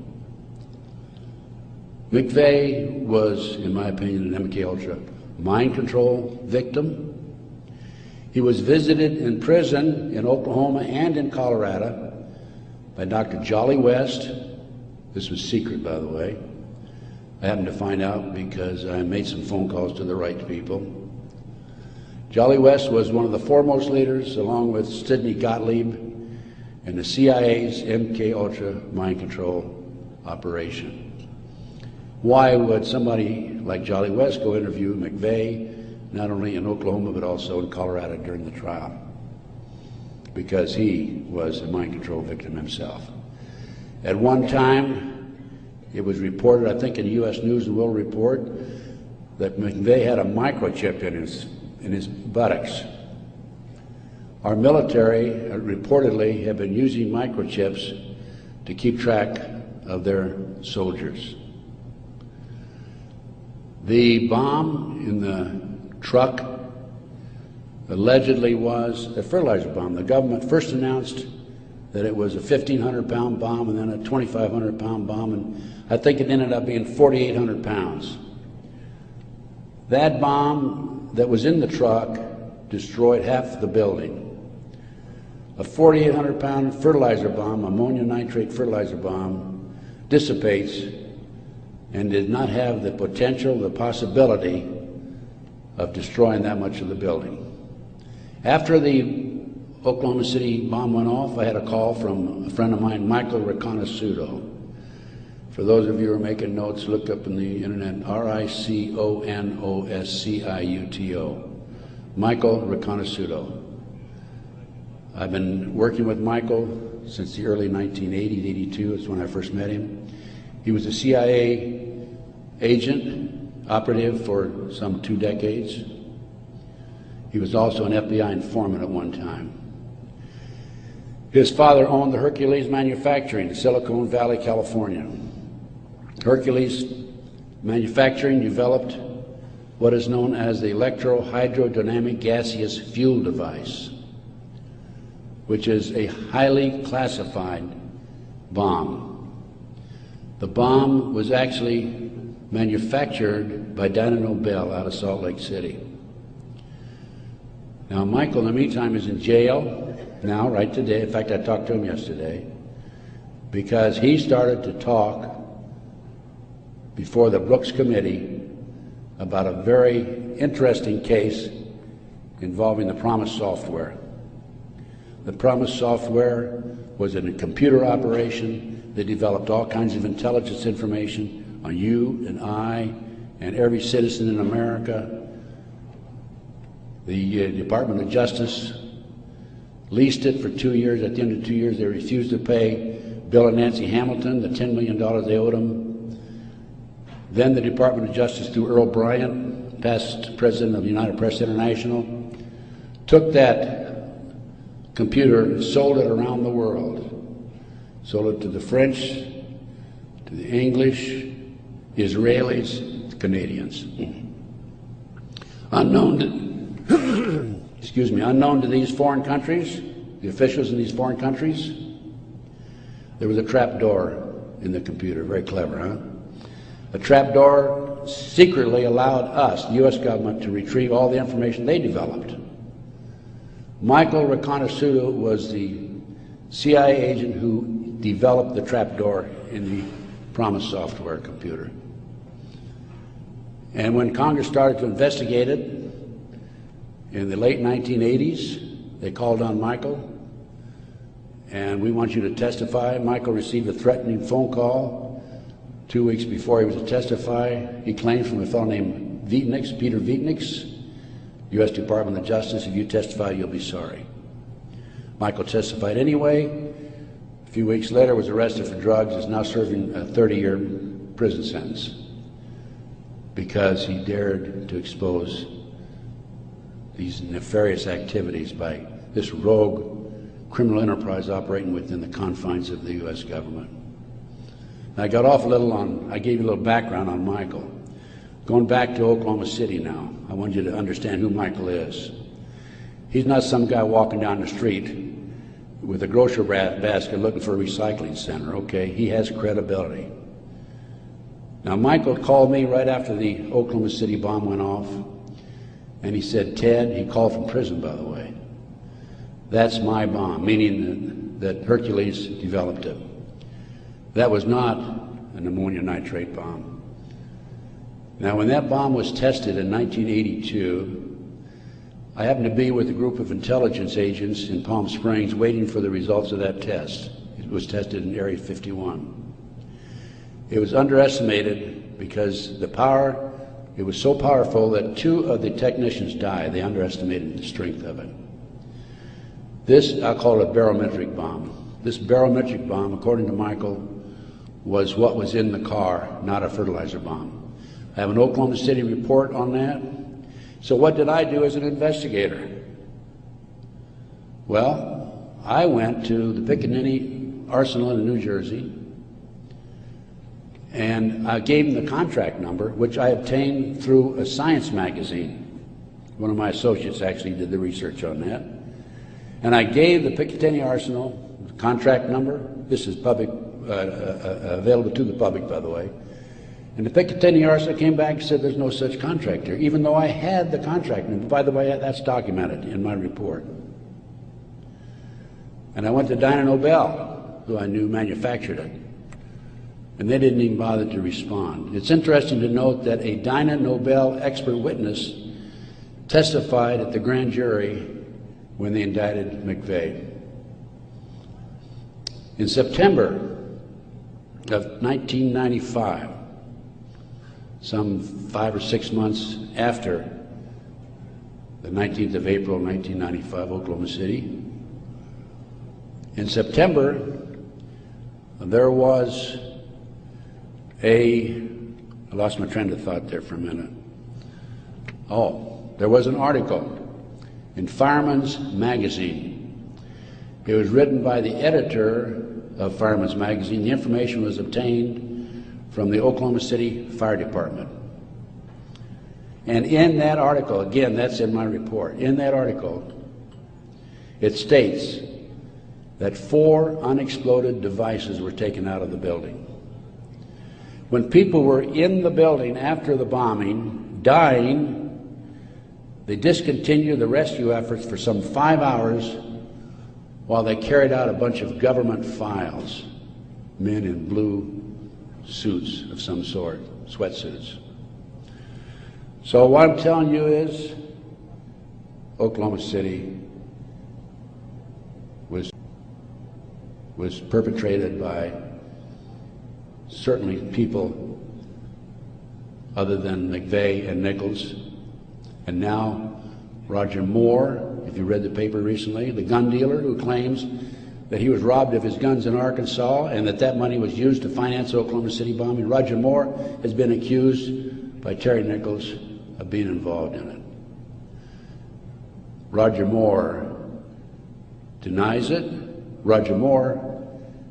McVeigh was, in my opinion, an MK-Ultra mind control victim. He was visited in prison in Oklahoma and in Colorado by Dr. Jolly West. This was secret, by the way. I happened to find out because I made some phone calls to the right people. Jolly West was one of the foremost leaders, along with Sidney Gottlieb, in the CIA's MK-Ultra mind control operation. Why would somebody like Jolly West go interview McVeigh, not only in Oklahoma but also in Colorado during the trial? Because he was a mind control victim himself. At one time, it was reported, I think in the U.S. News and World Report, that McVeigh had a microchip in his buttocks. Our military reportedly have been using microchips to keep track of their soldiers. The bomb in the truck allegedly was a fertilizer bomb. The government first announced that it was a 1,500-pound bomb and then a 2,500-pound bomb, and I think it ended up being 4,800 pounds. That bomb that was in the truck destroyed half the building. A 4,800-pound fertilizer bomb, ammonia nitrate fertilizer bomb, dissipates and did not have the potential, the possibility of destroying that much of the building. After the Oklahoma City bomb went off, I had a call from a friend of mine, Michael Riconosciuto. For those of you who are making notes, look up in the internet, Riconosciuto. Michael Riconosciuto. I've been working with Michael since the early 1980s, 82 is when I first met him. He was a CIA agent, operative for some 2 decades. He was also an FBI informant at one time. His father owned the Hercules Manufacturing in Silicon Valley, California. Hercules Manufacturing developed what is known as the electro-hydrodynamic gaseous fuel device, which is a highly classified bomb. The bomb was actually manufactured by Dyna Nobel out of Salt Lake City. Now, Michael, in the meantime, is in jail now, right today. In fact, I talked to him yesterday because he started to talk before the Brooks Committee about a very interesting case involving the Promise software. The Promise software was in a computer operation that developed all kinds of intelligence information on you and I and every citizen in America. The Department of Justice leased it for 2 years. At the end of 2 years, they refused to pay Bill and Nancy Hamilton the $10 million they owed them. Then the Department of Justice, through Earl Bryant, past president of United Press International, took that computer and sold it around the world. Sold it to the French, to the English, Israelis, Canadians. Unknown to these foreign countries, the officials in these foreign countries, there was a trap door in the computer. Very clever, huh? A trap door secretly allowed us, the U.S. government, to retrieve all the information they developed. Michael Reconnaissance was the CIA agent who developed the trap door in the Promise software computer. And when Congress started to investigate it in the late 1980s, they called on Michael, and we want you to testify. Michael received a threatening phone call 2 weeks before he was to testify. He claims from a fellow named Peter Vietnix, U.S. Department of Justice, if you testify, you'll be sorry. Michael testified anyway. A few weeks later, was arrested for drugs, is now serving a 30-year prison sentence because he dared to expose these nefarious activities by this rogue criminal enterprise operating within the confines of the U.S. government. Now, I got off a little on, I gave you a little background on Michael. Going back to Oklahoma City now, I want you to understand who Michael is. He's not some guy walking down the street with a grocery basket looking for a recycling center, okay? He has credibility. Now, Michael called me right after the Oklahoma City bomb went off, and he said, Ted, he called from prison, by the way, that's my bomb, meaning that Hercules developed it. That was not an ammonium nitrate bomb. Now, when that bomb was tested in 1982, I happened to be with a group of intelligence agents in Palm Springs waiting for the results of that test. It was tested in Area 51. It was underestimated because the power, it was so powerful that 2 of the technicians died. They underestimated the strength of it. This, I'll call it a barometric bomb. This barometric bomb, according to Michael, was what was in the car, not a fertilizer bomb. I have an Oklahoma City report on that. So what did I do as an investigator? Well, I went to the Pickaninny Arsenal in New Jersey, and I gave him the contract number, which I obtained through a science magazine. One of my associates actually did the research on that. And I gave the Picatinny Arsenal the contract number. This is public, available to the public, by the way. And the Picatinny Arsenal came back and said there's no such contract here, even though I had the contract number. By the way, that's documented in my report. And I went to Dyna Nobel, who I knew manufactured it, and they didn't even bother to respond. It's interesting to note that a Dyna Nobel expert witness testified at the grand jury when they indicted McVeigh. In September of 1995, some 5 or 6 months after the 19th of April, 1995, Oklahoma City, In September, there was I lost my train of thought there for a minute. Oh, there was an article in Fireman's Magazine. It was written by the editor of Fireman's Magazine. The information was obtained from the Oklahoma City Fire Department. And in that article, again, that's in my report, in that article, it states that 4 unexploded devices were taken out of the building. When people were in the building after the bombing, dying, they discontinued the rescue efforts for some 5 hours while they carried out a bunch of government files, men in blue suits of some sort, sweatsuits. So what I'm telling you is, Oklahoma City was perpetrated by certainly people other than McVeigh and Nichols, and now Roger Moore, if you read the paper recently, the gun dealer who claims that he was robbed of his guns in Arkansas and that money was used to finance the Oklahoma City bombing. Roger Moore has been accused by Terry Nichols of being involved in it. Roger Moore denies it. Roger Moore,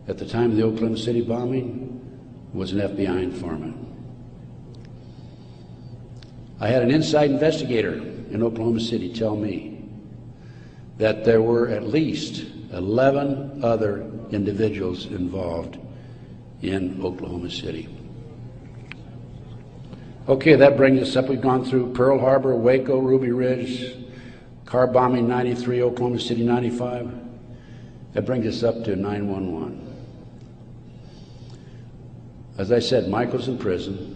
at the time of the Oklahoma City bombing, was an FBI informant. I had an inside investigator in Oklahoma City tell me that there were at least 11 other individuals involved in Oklahoma City. Okay, that brings us up. We've gone through Pearl Harbor, Waco, Ruby Ridge, car bombing 93, Oklahoma City 95. That brings us up to 9/11. As I said, Michael's in prison.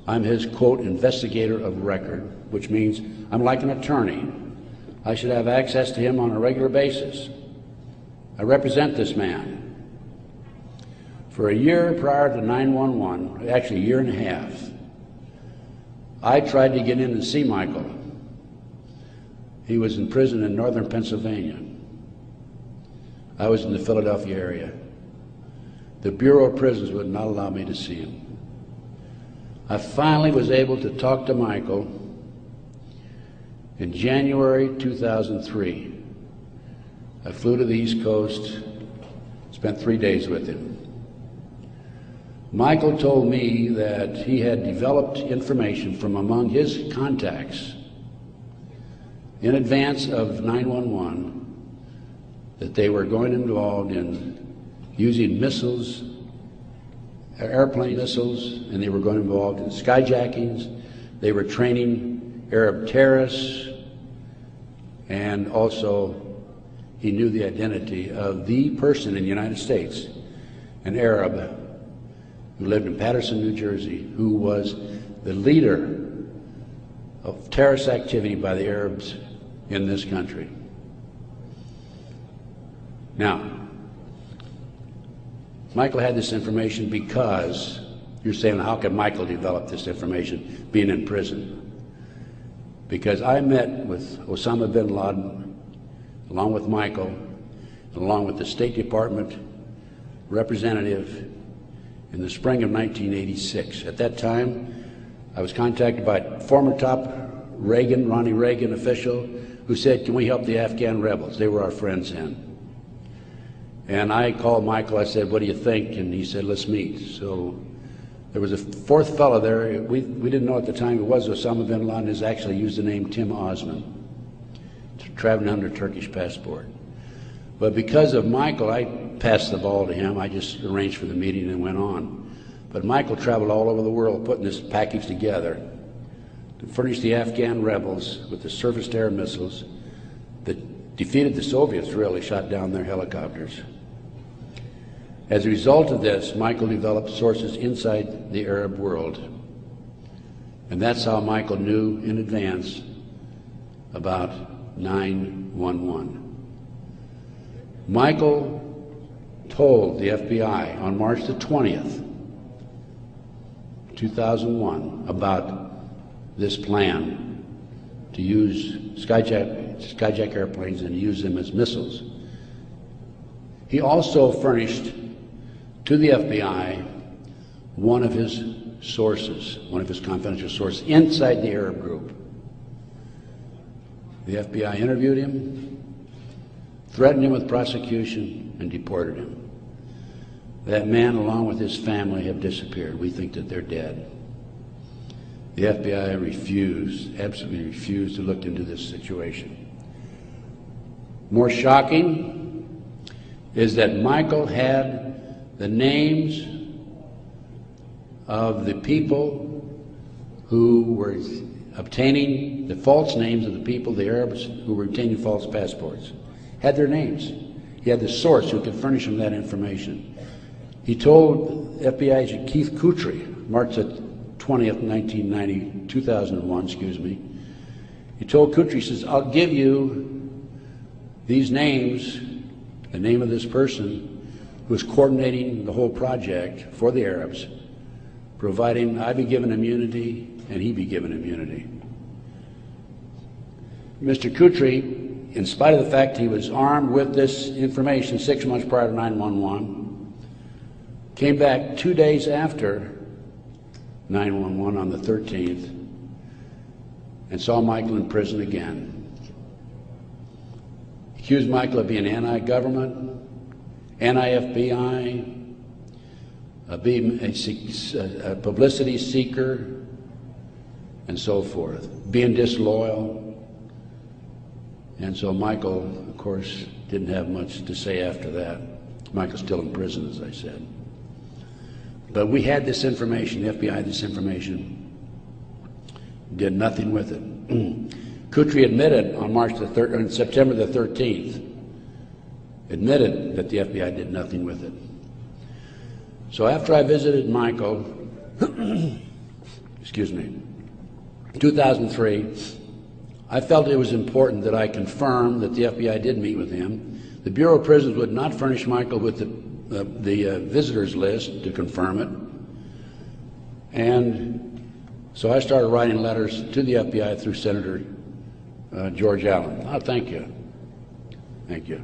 I'm his, quote, investigator of record, which means I'm like an attorney. I should have access to him on a regular basis. I represent this man. For a year prior to 9/11, actually a year and a half, I tried to get in and see Michael. He was in prison in northern Pennsylvania. I was in the Philadelphia area. The Bureau of Prisons would not allow me to see him. I finally was able to talk to Michael in January 2003. I flew to the East Coast, spent 3 days with him. Michael told me that he had developed information from among his contacts in advance of 9/11 that they were going involved in using missiles, airplane missiles, and they were going involved in skyjackings. They were training Arab terrorists, and also he knew the identity of the person in the United States, an Arab who lived in Paterson, New Jersey, who was the leader of terrorist activity by the Arabs in this country. Now, Michael had this information because, you're saying, how can Michael develop this information being in prison? Because I met with Osama bin Laden, along with Michael, and along with the State Department representative in the spring of 1986. At that time, I was contacted by former top Ronnie Reagan official who said, can we help the Afghan rebels? They were our friends then. And I called Michael, I said, what do you think? And he said, let's meet. So there was a fourth fellow there. We didn't know at the time it was Osama bin Laden. Has actually used the name Tim Osman, traveling under a Turkish passport. But because of Michael, I passed the ball to him. I just arranged for the meeting and went on. But Michael traveled all over the world putting this package together to furnish the Afghan rebels with the surface-to-air missiles that defeated the Soviets, really, shot down their helicopters. As a result of this, Michael developed sources inside the Arab world. And that's how Michael knew in advance about 9/11. Michael told the FBI on March the 20th, 2001, about this plan to use skyjack airplanes and use them as missiles. He also furnished to the FBI one of his sources, one of his confidential sources inside the Arab group. The FBI interviewed him, threatened him with prosecution, and deported him. That man, along with his family, have disappeared. We think that they're dead. The FBI refused, absolutely refused to look into this situation. More shocking is that Michael had the names of the people who were obtaining the false names of the people, the Arabs who were obtaining false passports. Had their names. He had the source who could furnish him that information. He told FBI agent Keith Kutry, March 20th, 2001, excuse me. He told Kutry, he says, I'll give you these names, the name of this person who was coordinating the whole project for the Arabs, providing I be given immunity and he be given immunity. Mr. Kutry, in spite of the fact he was armed with this information 6 months prior to 9/11, came back 2 days after 9/11 on the 13th and saw Michael in prison again. Accused Michael of being anti-government, anti-FBI, being a publicity seeker, and so forth, being disloyal. And so Michael, of course, didn't have much to say after that. Michael's still in prison, as I said. But we had this information, the FBI had this information, did nothing with it. Kutry admitted on September the 13th, admitted that the FBI did nothing with it. So after I visited Michael, excuse me, 2003, I felt it was important that I confirm that the FBI did meet with him. The Bureau of Prisons would not furnish Michael with the visitors list to confirm it. And so I started writing letters to the FBI through Senator George Allen. Oh, thank you. Thank you.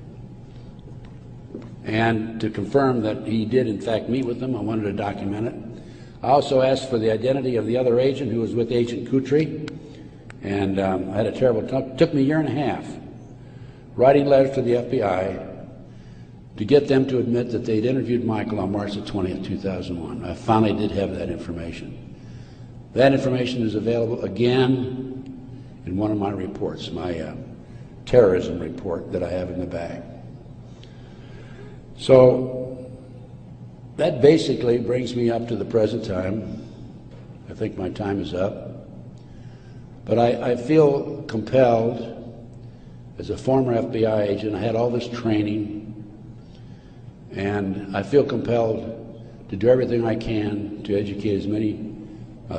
And to confirm that he did in fact meet with them, I wanted to document it. I also asked for the identity of the other agent who was with Agent Kutry. And I had a terrible time. It took me a year and a half writing letters to the FBI to get them to admit that they'd interviewed Michael on March the 20th, 2001. I finally did have that information. That information is available again in one of my reports, my terrorism report that I have in the bag. So that basically brings me up to the present time. I think my time is up. But I feel compelled, as a former FBI agent, I had all this training, and I feel compelled to do everything I can to educate as many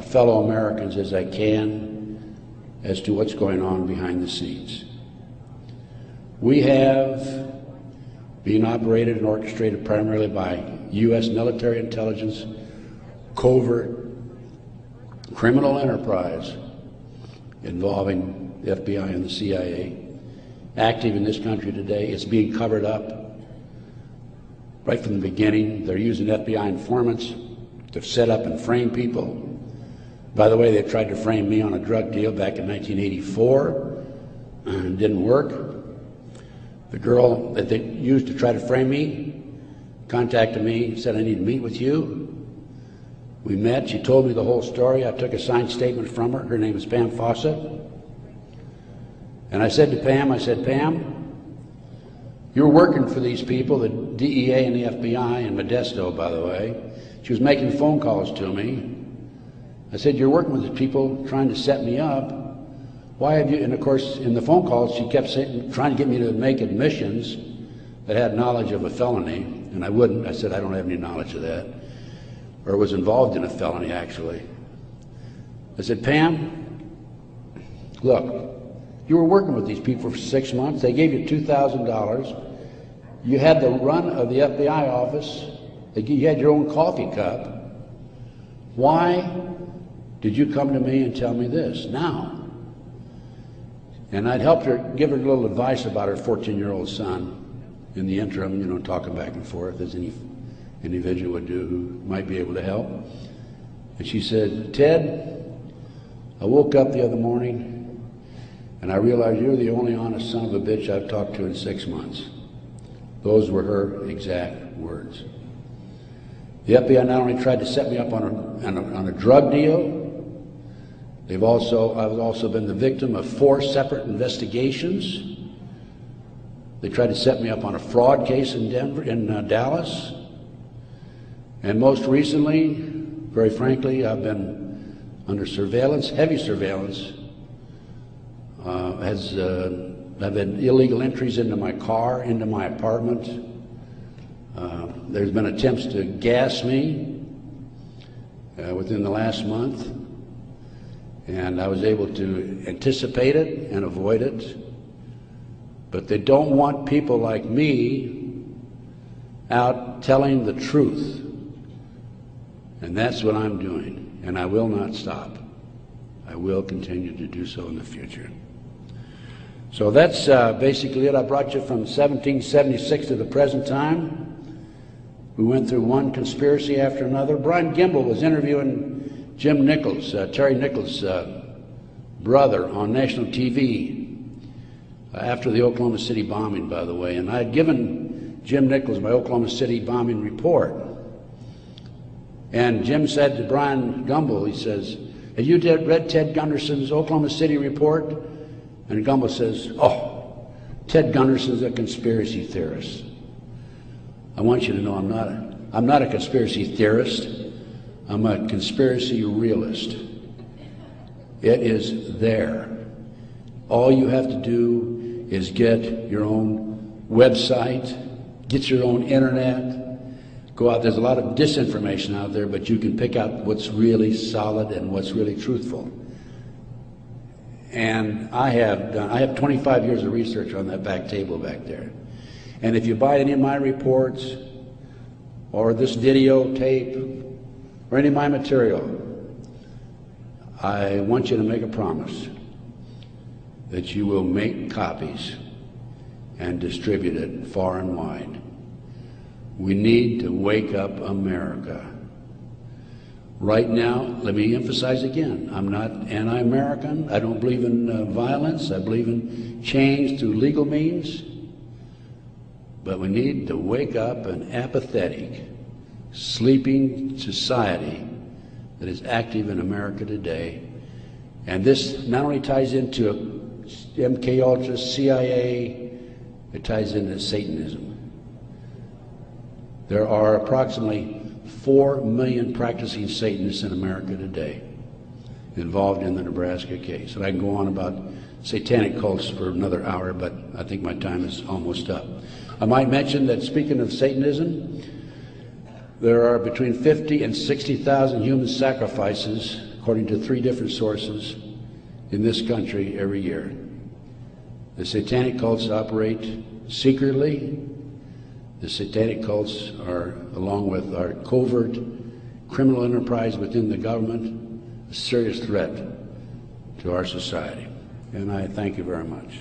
fellow Americans as I can as to what's going on behind the scenes. We have been operated and orchestrated primarily by U.S. military intelligence, covert criminal enterprise involving the FBI and the CIA, active in this country today. It's being covered up right from the beginning. They're using FBI informants to set up and frame people. By the way, they tried to frame me on a drug deal back in 1984. It didn't work. The girl that they used to try to frame me contacted me, said, I need to meet with you. We met, she told me the whole story. I took a signed statement from her. Her name is Pam Fawcett. And I said to Pam, Pam, you're working for these people, the DEA and the FBI in Modesto, by the way. She was making phone calls to me. I said, you're working with these people trying to set me up. Why have you, and of course, in the phone calls, she kept saying, trying to get me to make admissions that had knowledge of a felony, and I wouldn't. I said, I don't have any knowledge of that. Or was involved in a felony, actually. I said, Pam, look, you were working with these people for 6 months. They gave you $2,000. You had the run of the FBI office. You had your own coffee cup. Why did you come to me and tell me this now? And I'd helped her, give her a little advice about her 14-year-old son. in the interim, you know, talking back and forth as any individual would do who might be able to help. And she said, "Ted, I woke up the other morning and I realized you're the only honest son of a bitch I've talked to in 6 months." Those were her exact words. The FBI not only tried to set me up on a drug deal, I've also been the victim of 4 separate investigations. They tried to set me up on a fraud case in Dallas. And most recently, very frankly, I've been under surveillance, heavy surveillance. I've had illegal entries into my car, into my apartment. There's been attempts to gas me within the last month. And I was able to anticipate it and avoid it. But they don't want people like me out telling the truth. And that's what I'm doing. And I will not stop. I will continue to do so in the future. So that's basically it. I brought you from 1776 to the present time. We went through one conspiracy after another. Brian Gimbel was interviewing Jim Nichols, Terry Nichols' brother, on national TV after the Oklahoma City bombing, by the way. And I had given Jim Nichols my Oklahoma City bombing report. And Jim said to Brian Gimbel, he says, "Have you read Ted Gundersen's Oklahoma City report?" And Gimbel says, "Oh, Ted Gundersen's a conspiracy theorist." I want you to know I'm not a conspiracy theorist. I'm a conspiracy realist. It is there. All you have to do is get your own website, get your own internet, go out. There's a lot of disinformation out there, but you can pick out what's really solid and what's really truthful. And I have 25 years of research on that back table back there. And if you buy any of my reports or this videotape or any of my material, I want you to make a promise that you will make copies and distribute it far and wide. We need to wake up America. Right now, let me emphasize again, I'm not anti-American. I don't believe in violence. I believe in change through legal means. But we need to wake up an apathetic, sleeping society that is active in America today. And this not only ties into MK Ultra, CIA, it ties into Satanism. There are approximately 4 million practicing Satanists in America today involved in the Nebraska case. And I can go on about satanic cults for another hour, but I think my time is almost up. I might mention that, speaking of Satanism, there are between 50 and 60,000 human sacrifices, according to 3 different sources, in this country every year. The satanic cults operate secretly. The satanic cults are, along with our covert criminal enterprise within the government, a serious threat to our society. And I thank you very much.